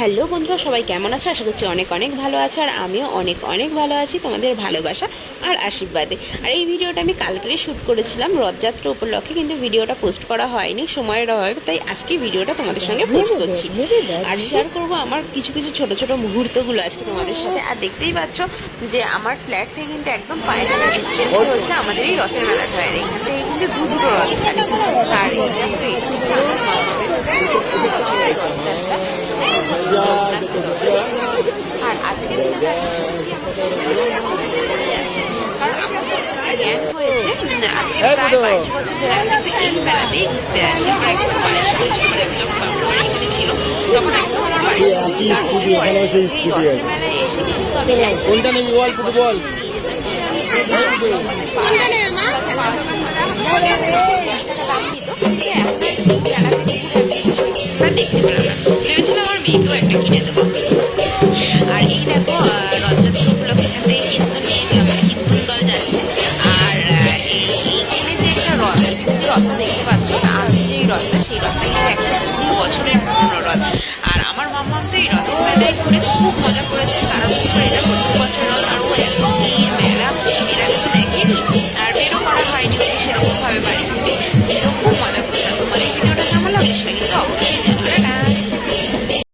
Hello বন্ধুরা, সবাই কেমন আছে? আশা করছি অনেক অনেক ভালো আছে। আর আমিও অনেক অনেক ভালো আছি তোমাদের ভালোবাসা আর আশীর্বাদে। আর এই ভিডিওটা আমি কালকেই শ্যুট করেছিলাম রথযাত্রা উপলক্ষে, কিন্তু ভিডিওটা পোস্ট করা হয়নি, সময়ের অভাবে, তাই আজকে ভিডিওটা তোমাদের সঙ্গে পোস্ট করছি আর শেয়ার করব আমার কিছু কিছু ছোট ছোট মুহূর্তগুলো আজকে তোমাদের সাথে। আর দেখতেই পাচ্ছ যে আমার ফ্ল্যাট থেকে কিন্তু একদম পায়ে টানা ডিস্টেন্স হচ্ছে আমাদের এই রথের মেলাটা। আর এখান থেকে কিন্তু দুটো রথ ছাড়ে। আর এটা তো এটা হচ্ছে আমার মামাদের রথযাত্রা। আর আজকে কারণ আমার জ্ঞান হয়েছে আজকে প্রায় 22 বছর ধরে আমি কিন্তু এই মেলাতেই ঘুরতে আসি। আমার একদম বাড়ির সাথে সাথে যখন বাবার এখানে ছিল তখন একদম আমার বাড়ি মেলায় এসে কিন্তু আমি দেখতে পেলাম না, ভেবেছিলাম আমার মেয়েকেও একটা কিনে দেবো। আর এই দেখো রথযাত্রা উপলক্ষে এখান থেকে কীর্তন নিয়ে মানে কীর্তন দল যাচ্ছে। আর এইখানে যে একটা রথ, রথটা দেখতে পাচ্ছ আর যে এই রথটা, সেই রথটা কিন্তু 100 বছরের পুরনো রথ। আর আমার মাম্মা তো এই রথের মেলায় ঘুরে খুব